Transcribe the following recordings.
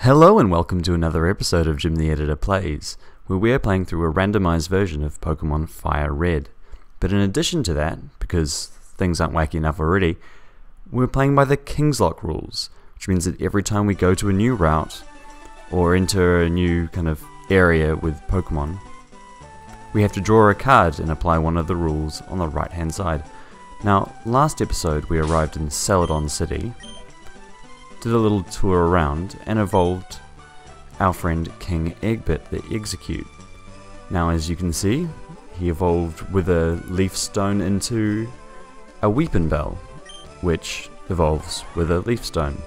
Hello and welcome to another episode of Jim the Editor Plays, where we are playing through a randomized version of Pokemon Fire Red. But in addition to that, because things aren't wacky enough already, we're playing by the Kingslocke rules, which means that every time we go to a new route, or enter a new kind of area with Pokemon, we have to draw a card and apply one of the rules on the right hand side. Now, last episode we arrived in Celadon City, did a little tour around, and evolved our friend King Egbert the Execute. Now, as you can see, he evolved with a leaf stone into a Weepin' Bell, which evolves with a leaf stone.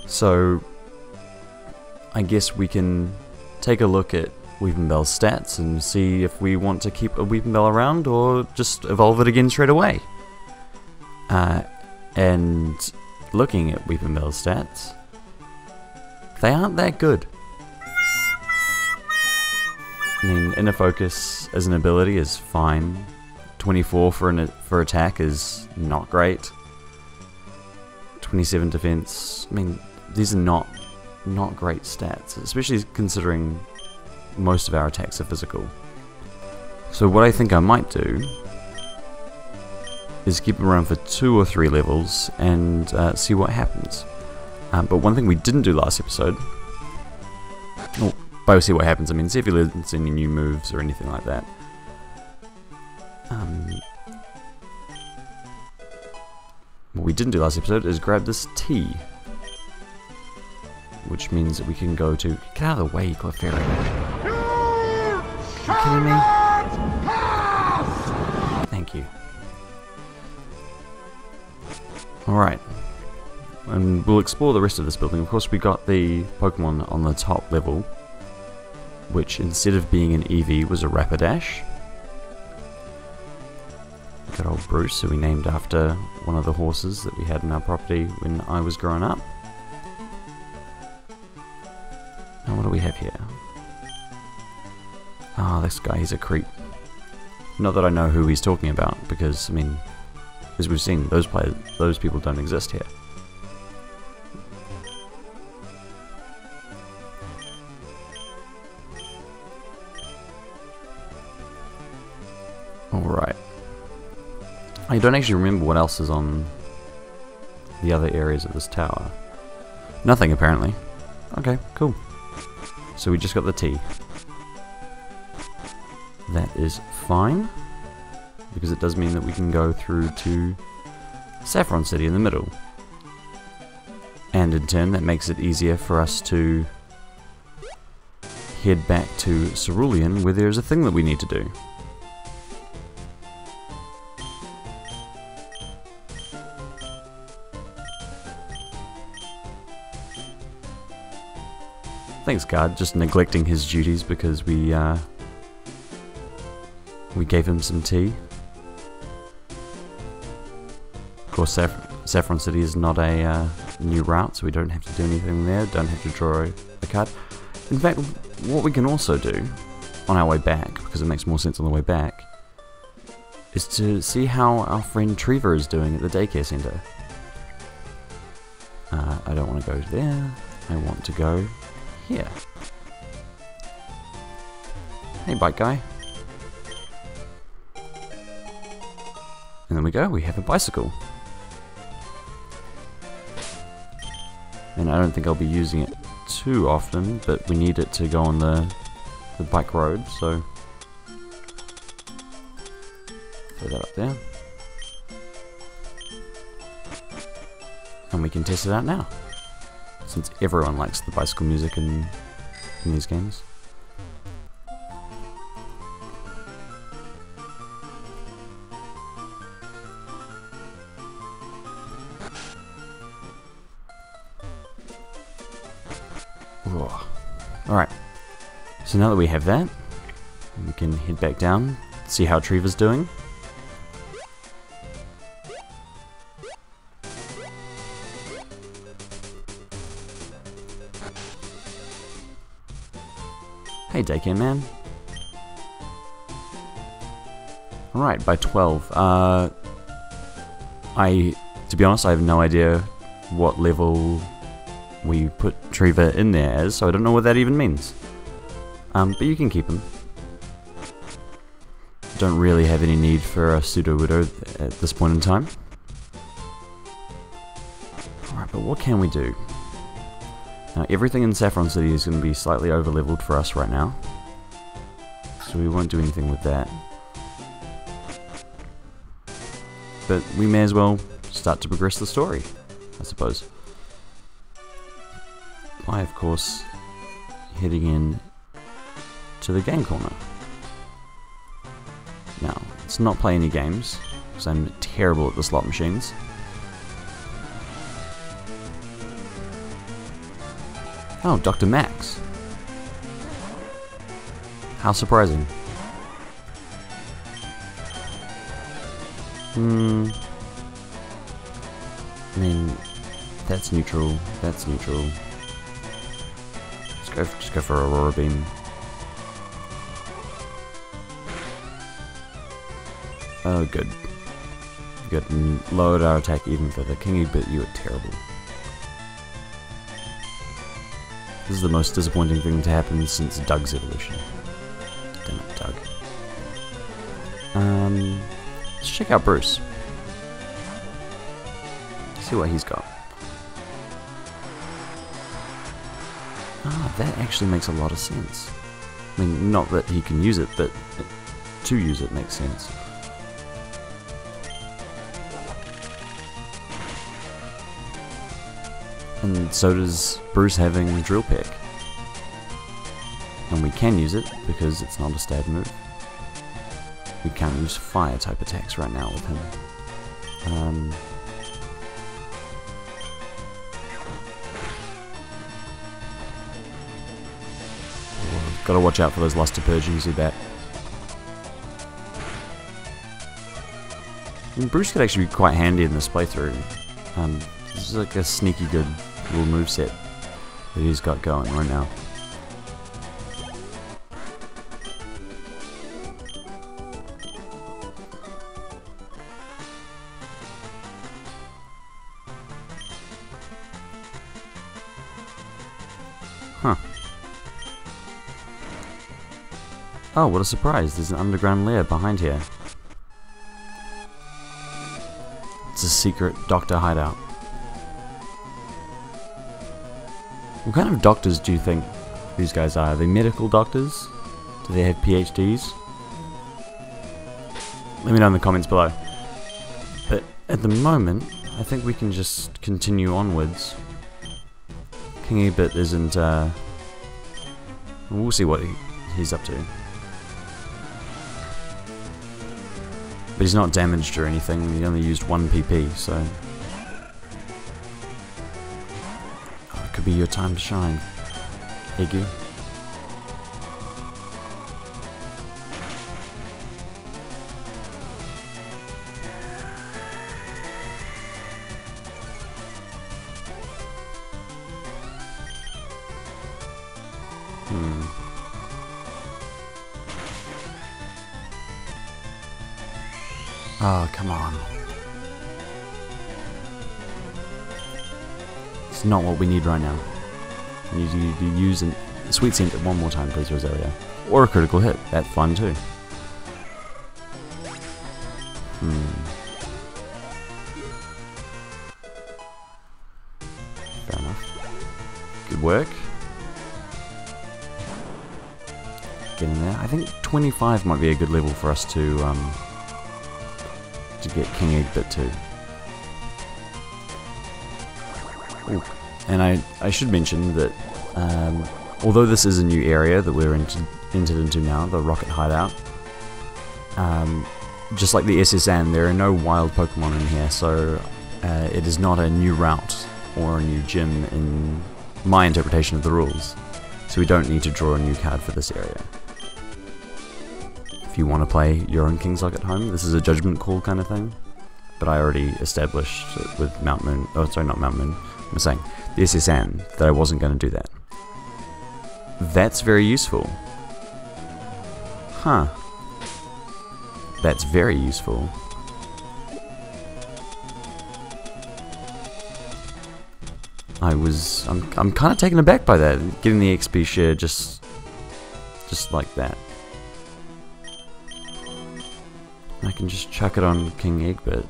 So, I guess we can take a look at Weepin' Bell's stats and see if we want to keep a Weepin' Bell around or just evolve it again straight away. And looking at Weepin' Bell's stats, they aren't that good. I mean, Inner Focus as an ability is fine. 24 for attack is not great. 27 defense. I mean, these are not great stats, especially considering most of our attacks are physical. So what I think I might do is keep him around for 2 or 3 levels and see what happens. But one thing we didn't do last episode, well, by see what happens, I mean see if he learns any new moves or anything like that. What we didn't do last episode is grab this T, which means that we can go to... Get out of the way, Clefairy. Are you kidding me? Thank you. Alright, and we'll explore the rest of this building. Of course, we got the Pokemon on the top level, which instead of being an Eevee was a Rapidash. Good old Bruce, who we named after one of the horses that we had in our property when I was growing up. Now what do we have here? Ah, this guy, he's a creep. Not that I know who he's talking about, because, I mean, as we've seen, those people don't exist here. Alright. I don't actually remember what else is on the other areas of this tower. Nothing, apparently. Okay, cool. So we just got the T. That is fine, because it does mean that we can go through to Saffron City in the middle. And in turn, that makes it easier for us to head back to Cerulean, where there's a thing that we need to do. Thanks, guard, just neglecting his duties because we gave him some tea. Of course, Saffron City is not a new route, so we don't have to do anything there, don't have to draw a card. In fact, what we can also do on our way back, because it makes more sense on the way back, is to see how our friend Trevor is doing at the daycare centre. I don't want to go there, I want to go here. Hey, bike guy. And then we go, we have a bicycle. And I don't think I'll be using it too often, but we need it to go on the bike road, so throw that up there. And we can test it out now, since everyone likes the bicycle music in these games. Alright, so now that we have that, we can head back down, see how Trevor's doing. Hey, daycare man. Alright, by 12. To be honest, I have no idea what level we put Trevor in there as, so I don't know what that even means. But you can keep him. Don't really have any need for a pseudo-widow at this point in time. Alright, but what can we do? Now, everything in Saffron City is going to be slightly over-leveled for us right now, so we won't do anything with that. But we may as well start to progress the story, I suppose. By, of course, heading in to the game corner. Now, let's not play any games, because I'm terrible at the slot machines. Oh, Dr. Max. How surprising. I mean, that's neutral, that's neutral. Just go for Aurora Beam. Oh, good. Good, and lowered our attack even further. Kingy, but you are terrible. This is the most disappointing thing to happen since Doug's evolution. Damn it, Doug. Let's check out Bruce. See what he's got. Ah, that actually makes a lot of sense. I mean, not that he can use it, but to use it makes sense. And so does Bruce having Drill Peck. And we can use it because it's not a stab move. We can't use fire type attacks right now with him. Gotta watch out for those Luster Purgings, you bet. And Bruce could actually be quite handy in this playthrough. This is like a sneaky good little moveset that he's got going right now. Huh. Oh, what a surprise. There's an underground lair behind here. It's a secret doctor hideout. What kind of doctors do you think these guys are? Are they medical doctors? Do they have PhDs? Let me know in the comments below. But at the moment, I think we can just continue onwards. King Ebit isn't, we'll see what he's up to. But he's not damaged or anything, he only used 1 PP, so... Oh, it could be your time to shine, Iggy. Oh, come on. It's not what we need right now. We need you to use a Sweet Scent one more time, please, Rosalia. Or a critical hit. That's fun, too. Fair enough. Good work. Get in there. I think 25 might be a good level for us to get King Egbert too. Ooh. And I should mention that although this is a new area that we're entered into now, the Rocket Hideout, just like the SSN, there are no wild Pokemon in here, so it is not a new route or a new gym in my interpretation of the rules. So we don't need to draw a new card for this area. If you want to play your own Kingslocke at home, this is a judgment call kind of thing. But I already established with Mount Moon, oh sorry, not Mount Moon, I'm saying the SSN, that I wasn't going to do that. That's very useful. Huh. That's very useful. I'm kind of taken aback by that, getting the XP share just like that. I can just chuck it on King Egbert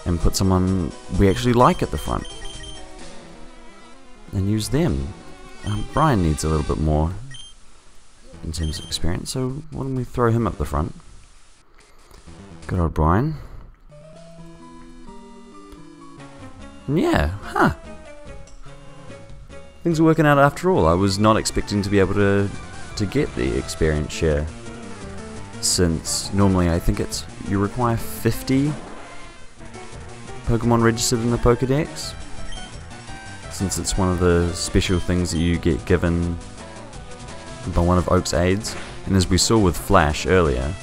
and put someone we actually like at the front and use them. Brian needs a little bit more in terms of experience, so why don't we throw him up the front? Good old Brian. And yeah, things are working out after all. I was not expecting to be able to get the experience share, since normally I think you require 50 Pokemon registered in the Pokedex, since it's one of the special things that you get given by one of Oak's aides. And as we saw with Flash earlier,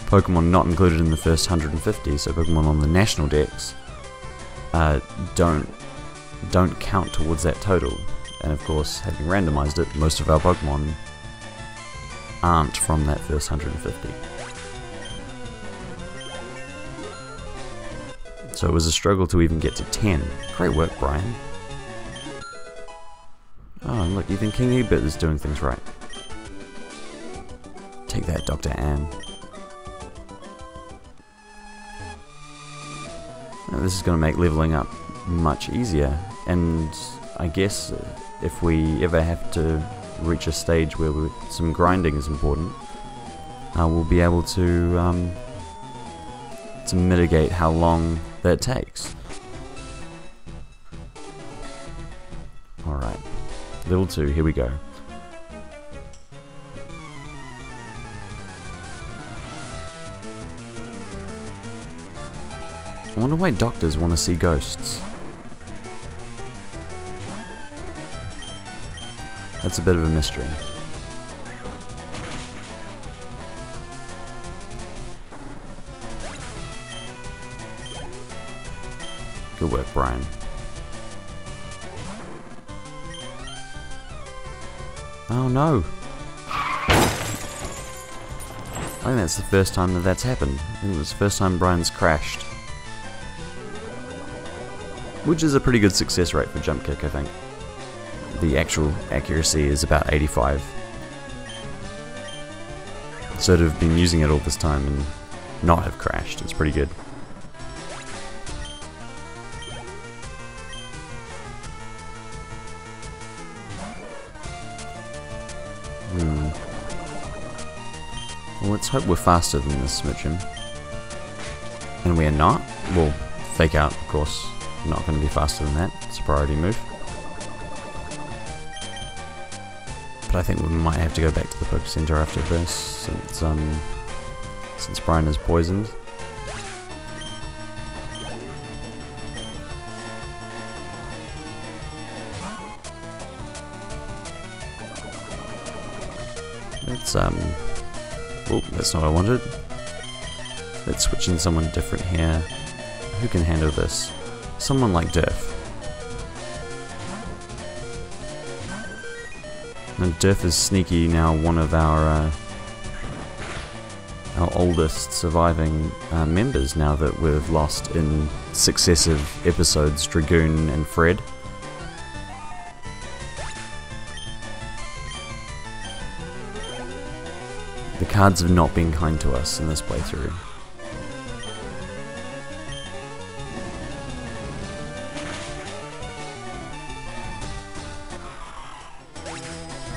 Pokemon not included in the first 150, so Pokemon on the national dex, don't count towards that total. And of course, having randomized it, most of our Pokemon aren't from that first 150. So it was a struggle to even get to 10. Great work, Brian. Oh, and look, even King Egbert is doing things right. Take that, Dr. Anne. Now, this is going to make leveling up much easier, and I guess if we ever have to reach a stage where some grinding is important, we'll be able to mitigate how long that takes. Alright, level 2, here we go. I wonder why doctors want to see ghosts. That's a bit of a mystery. Good work, Brian. Oh no! I think that's the first time that's happened. I think it was the first time Brian's crashed. Which is a pretty good success rate for jump kick, I think. The actual accuracy is about 85. So to have been using it all this time and not have crashed, it's pretty good. Well, let's hope we're faster than this Smidgen. And we are not. Well, fake out, of course. Not going to be faster than that. It's a priority move. But I think we might have to go back to the Poke Center after this, since Brian is poisoned. Let's oh, that's not what I wanted. Let's switch in someone different here. Who can handle this? Someone like Durf. And Durf is sneaky now, one of our oldest surviving members, now that we've lost in successive episodes Dragoon and Fred. The cards have not been kind to us in this playthrough.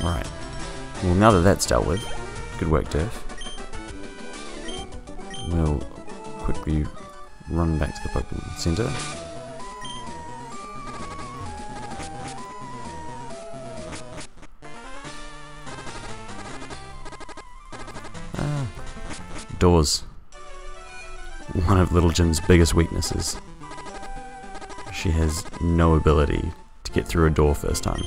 Alright. Well, now that that's dealt with, good work, Durf. We'll quickly run back to the Pokemon Center. Doors. One of Little Jim's biggest weaknesses. She has no ability to get through a door first time.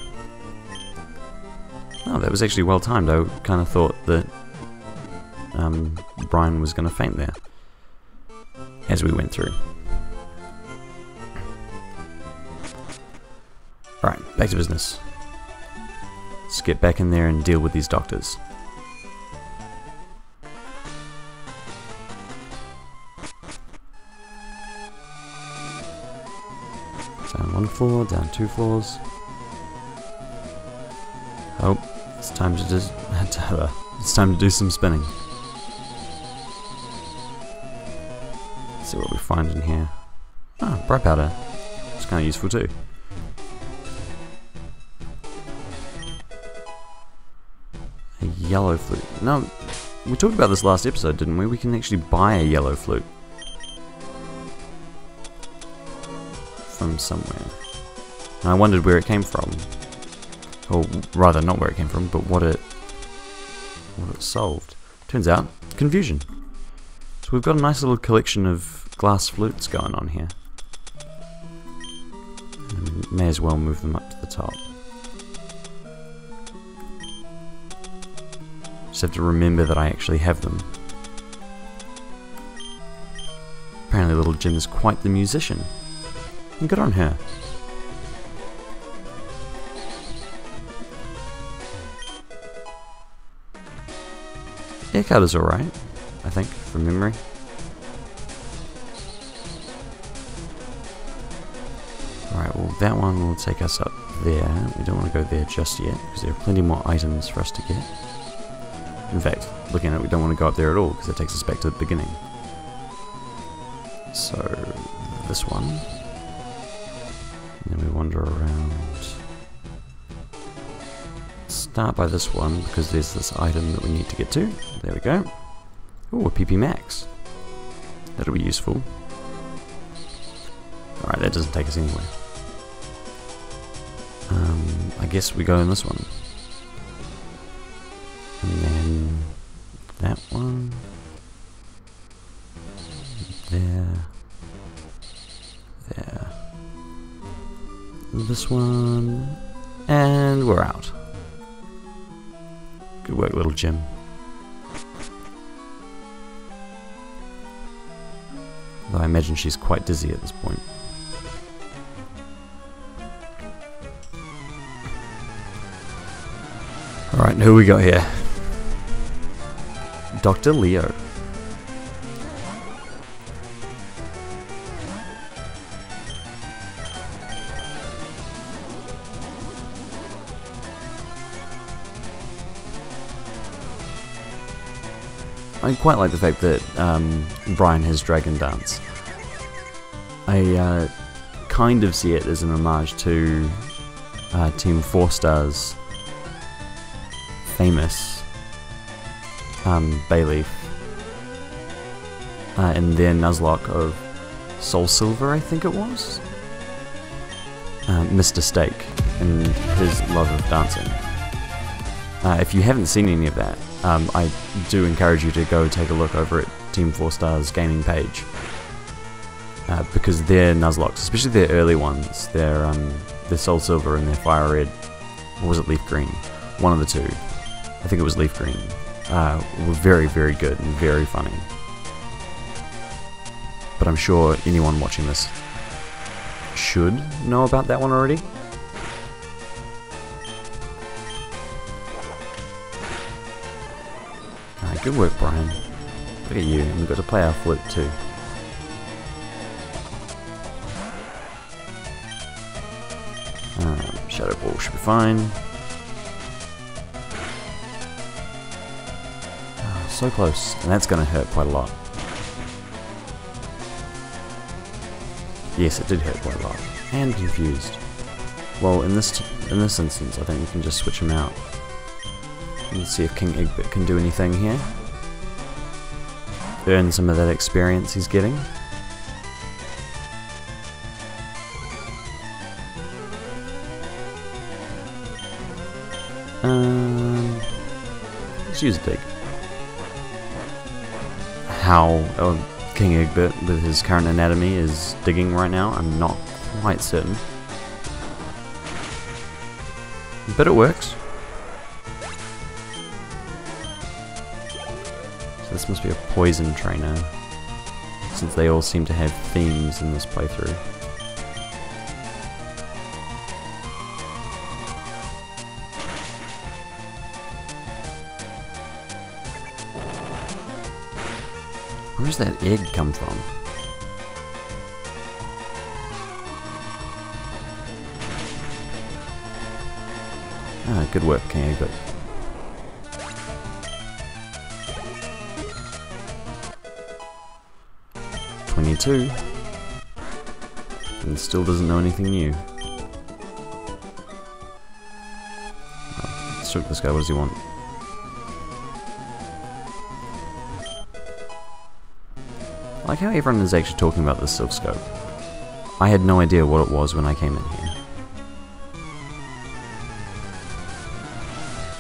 Oh, that was actually well timed. I kind of thought that Brian was going to faint there as we went through. Alright, back to business. Let's get back in there and deal with these doctors. Down 1 floor, down 2 floors. Oh, it's time to do some spinning. Let's see what we find in here. Ah, bright powder. It's kind of useful too. A yellow flute. No, we talked about this last episode, didn't we? We can actually buy a yellow flute from somewhere. And I wondered where it came from. Or rather, not where it came from, but what it solved. Turns out, confusion. So we've got a nice little collection of glass flutes going on here. And may as well move them up to the top. Just have to remember that I actually have them. Apparently little Jim is quite the musician. And good on her. Haircut is alright, I think, from memory. Alright, well that one will take us up there. We don't want to go there just yet, because there are plenty more items for us to get. In fact, looking at it, we don't want to go up there at all, because it takes us back to the beginning. So, this one. And then we wander around. Start by this one, because there's this item that we need to get to. There we go. Ooh, a PP Max. That'll be useful. Alright, that doesn't take us anywhere. I guess we go in this one. And then that one. There. There. This one. And we're out. Good work, little Jim. Though I imagine she's quite dizzy at this point. Alright, who we got here? Dr. Leo. I quite like the fact that Brian has Dragon Dance. I kind of see it as an homage to Team 4 Star's famous Bayleaf and their Nuzlocke of Soul Silver, I think it was? Mr. Steak and his love of dancing. If you haven't seen any of that, I do encourage you to go take a look over at Team 4 Star's gaming page. Because their Nuzlockes, especially their early ones, their Soul Silver and their Fire Red, or was it Leaf Green? One of the two. I think it was Leaf Green. Were very, very good and very funny. But I'm sure anyone watching this should know about that one already. Good work, Brian. Look at you, and we've got to play our flute too. Shadow Ball should be fine. Oh, so close, and that's going to hurt quite a lot. Yes, it did hurt quite a lot. And confused. Well, in this instance, I think we can just switch them out. Let's see if King Egbert can do anything here. Earn some of that experience he's getting. Let's use a dig. How King Egbert, with his current anatomy, is digging right now, I'm not quite certain. But it works. This must be a poison trainer, since they all seem to have themes in this playthrough. Where does that egg come from? Ah, good work, King. Good. $22. And still doesn't know anything new. Oh, let's check this guy. What does he want? I like how everyone is actually talking about this silk scope. I had no idea what it was when I came in here.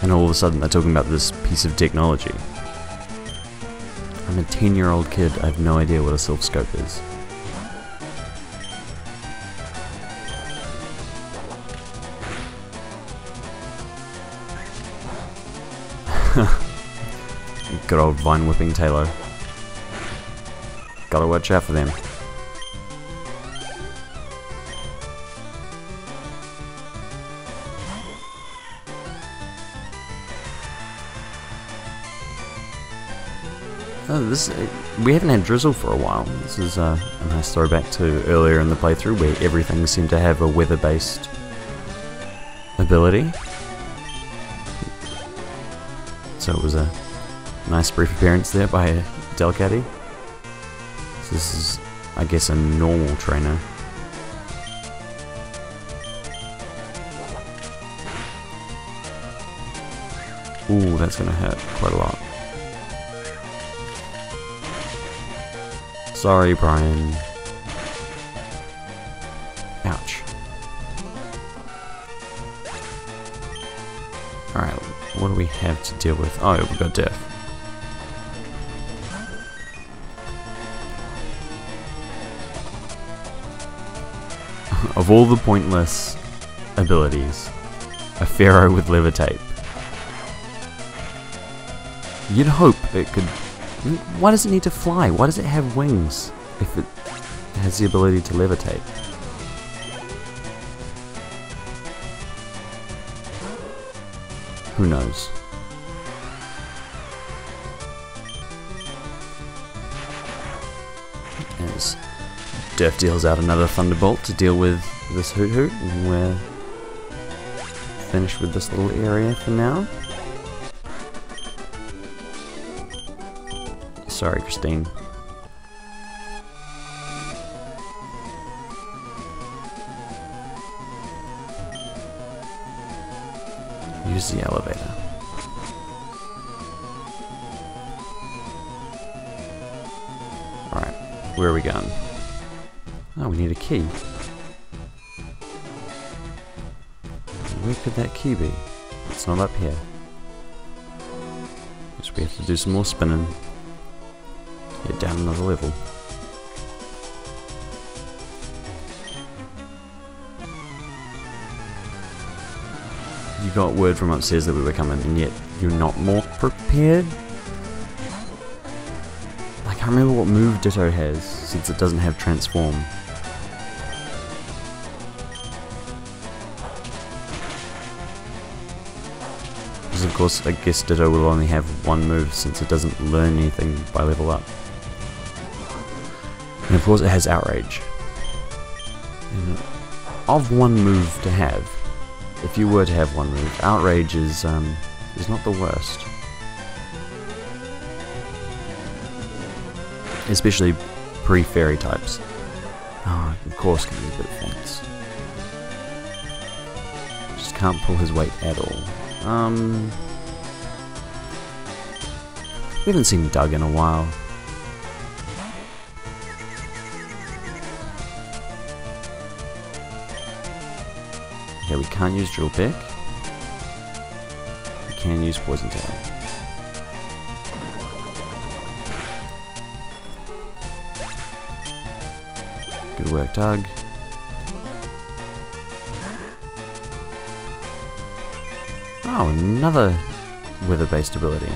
And all of a sudden they're talking about this piece of technology. I'm a 10-year-old kid, I have no idea what a silk scope is. Good old vine whipping Taylor. Gotta watch out for them. Oh, we haven't had drizzle for a while. This is a nice throwback to earlier in the playthrough where everything seemed to have a weather-based ability. So it was a nice brief appearance there by Delcatty. So this is, I guess, a normal trainer. Ooh, that's gonna hurt quite a lot. Sorry, Brian. Ouch. Alright, what do we have to deal with? Oh, we've got death. Of all the pointless abilities, a pharaoh with levitate. You'd hope it could... Why does it need to fly? Why does it have wings if it has the ability to levitate? Who knows? As Durf deals out another thunderbolt to deal with this hoot hoot, and we're finished with this little area for now. Sorry, Christine. Use the elevator. Alright, where are we going? Oh, we need a key. Where could that key be? It's not up here. Guess we have to do some more spinning. Get down another level. You got word from upstairs that we were coming, and yet you're not more prepared? I can't remember what move Ditto has, since it doesn't have transform. Because of course, I guess Ditto will only have one move, since it doesn't learn anything by level up. And of course it has Outrage. And of one move to have, if you were to have one move, Outrage is not the worst. Especially pre-fairy types. Oh, of course can use a bit of fence. Just can't pull his weight at all. We haven't seen Doug in a while. Okay, we can't use Drill Pick. We can use Poison Tail. Good work, Doug. Oh, another weather-based ability.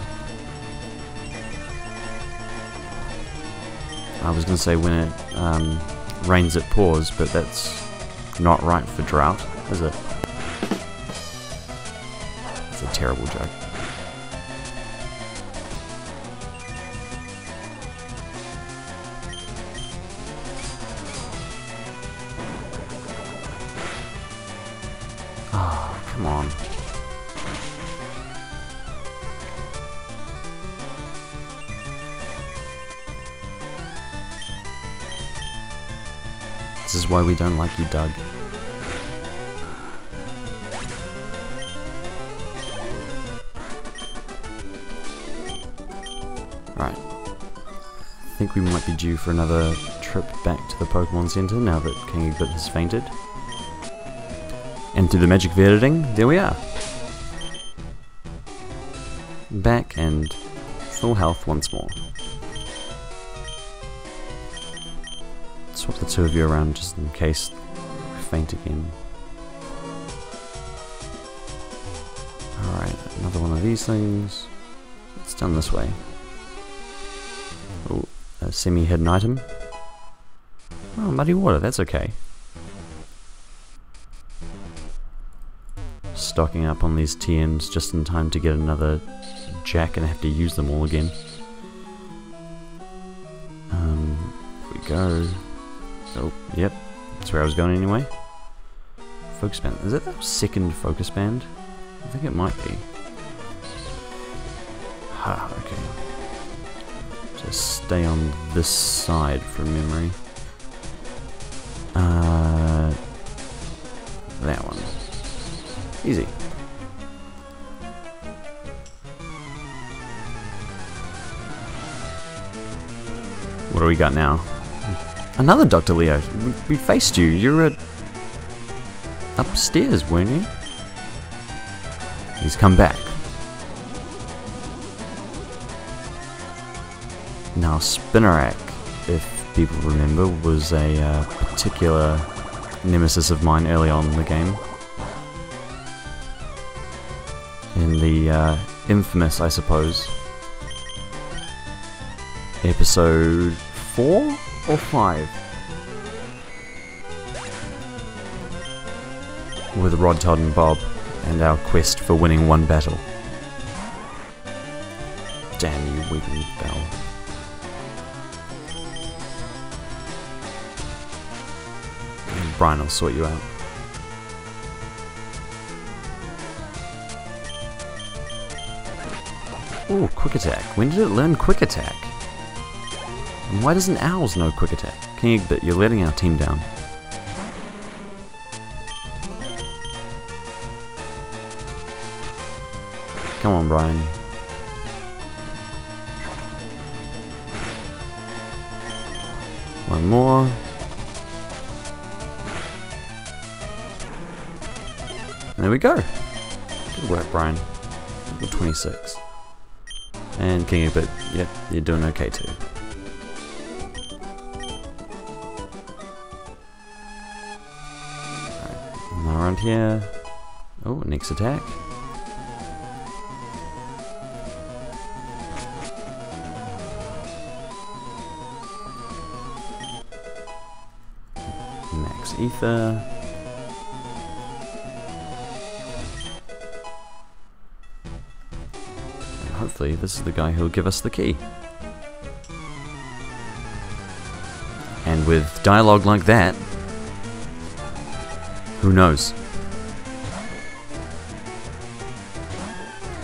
I was going to say when it rains it pours, but that's not right for drought, is it? It's a terrible joke. Oh, come on. is why we don't like you, Doug. Right. I think we might be due for another trip back to the Pokemon Center now that King Egbert has fainted. And through the magic of editing, there we are. Back and full health once more. Swap the two of you around just in case we faint again. Alright, another one of these things. It's done this way. Oh, a semi-hidden item. Oh, muddy water, that's okay. Stocking up on these TMs just in time to get another jack and have to use them all again. There we go. Oh, yep, that's where I was going anyway. Focus band. Is that the second focus band? I think it might be. Ah, okay. Just stay on this side from memory. That one. Easy. What do we got now? Another Dr. Leo. We faced you. You were upstairs, weren't you? He's come back. Now, Spinnerack, if people remember, was a particular nemesis of mine early on in the game. In the infamous, I suppose, episode 4 or 5? With Rod, Todd and Bob and our quest for winning one battle. Damn you, Weeping Bell. And Brian will sort you out. Ooh, quick attack. When did it learn quick attack? And why doesn't Owls know quick attack? King Egbert, you're letting our team down. Come on, Brian. One more. And there we go. Good work, Brian. Level 26. And King Egbert, yep, you're doing okay too. Alright, now around here. Oh, next attack. Max Ether. Hopefully this is the guy who'll give us the key. And with dialogue like that, who knows?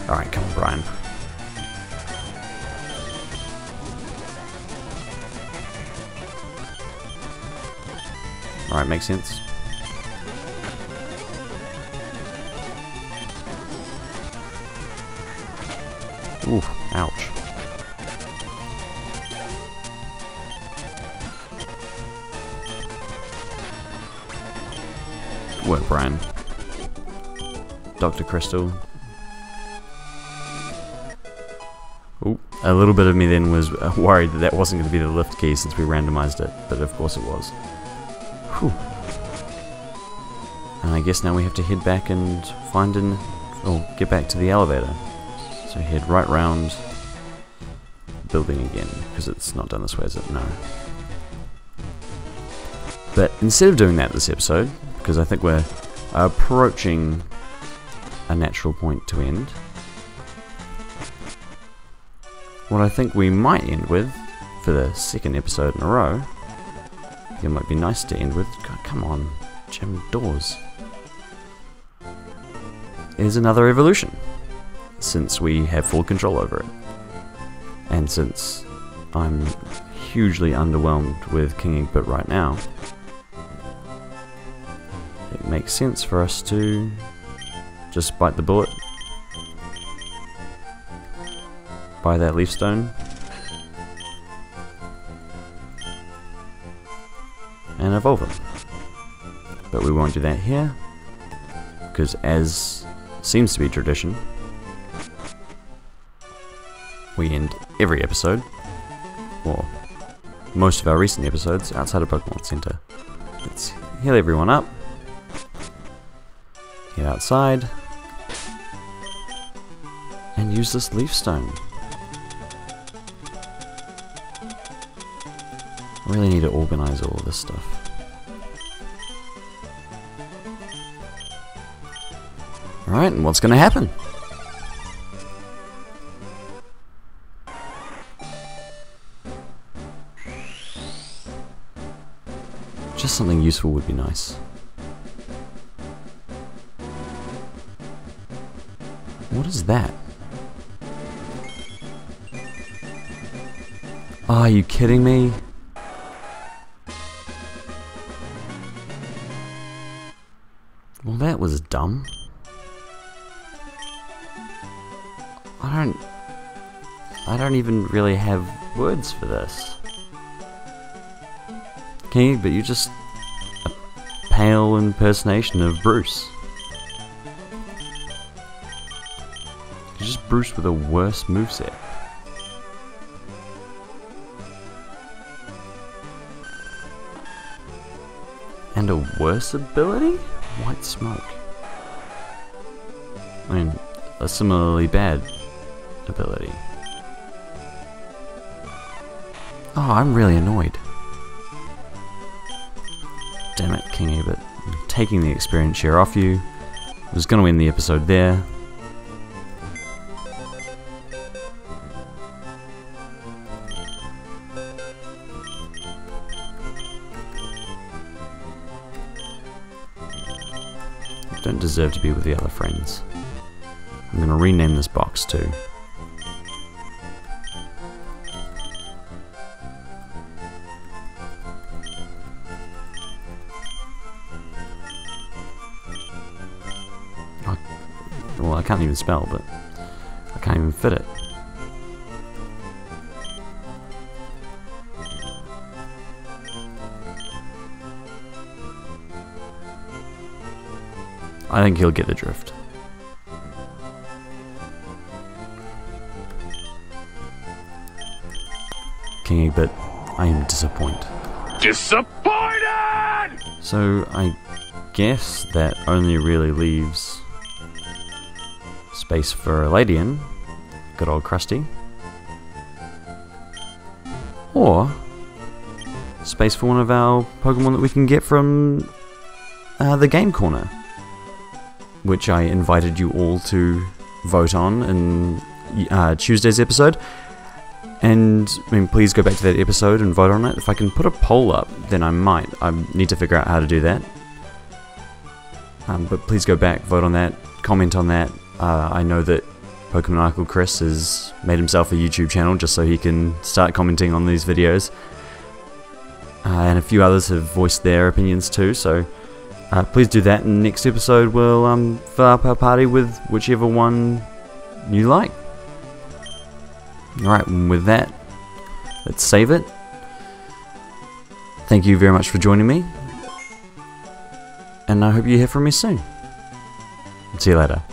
Alright, come on, Brian. Alright, makes sense. Ooh, ouch. Good work, Brian. Dr. Crystal. Ooh, a little bit of me then was worried that that wasn't going to be the lift key since we randomized it, but of course it was. Whew. And I guess now we have to head back and find an... or get back to the elevator. So head right round the building again, because it's not done this way, is it? No. But instead of doing that this episode, because I think we're approaching a natural point to end, what I think we might end with, for the second episode in a row, it might be nice to end with, God, come on, jam doors, is another evolution. Since we have full control over it. And since I'm hugely underwhelmed with King Egbert right now, it makes sense for us to just bite the bullet, buy that leaf stone, and evolve it. But we won't do that here, because as seems to be tradition, we end every episode, or most of our recent episodes, outside of Pokemon Center. Let's heal everyone up, head outside, and use this leaf stone. I really need to organize all of this stuff. Alright, and what's going to happen? Just something useful would be nice. What is that? Oh, are you kidding me? Well, that was dumb. I don't even really have words for this. Okay, but you're just a pale impersonation of Bruce. You're just Bruce with a worse moveset. And a worse ability? White smoke. I mean, a similarly bad ability. Oh, I'm really annoyed. Damn it, King Ebert. I'm taking the experience share off you. I was going to end the episode there. You don't deserve to be with the other friends. I'm going to rename this box too. Well, I can't even spell, but I can't even fit it. I think he'll get the drift. King Egbert, I am disappointed. Disappointed! So I guess that only really leaves space for a Ladian, good old Krusty, or space for one of our Pokemon that we can get from the Game Corner, which I invited you all to vote on in Tuesday's episode. And I mean, please go back to that episode and vote on it. If I can put a poll up, then I might. I need to figure out how to do that. But please go back, vote on that, comment on that. I know that Pokemon Uncle Chris has made himself a YouTube channel just so he can start commenting on these videos. And a few others have voiced their opinions too, so please do that. In the next episode we'll fill up our party with whichever one you like. Alright, and with that, let's save it. Thank you very much for joining me, and I hope you hear from me soon. See you later.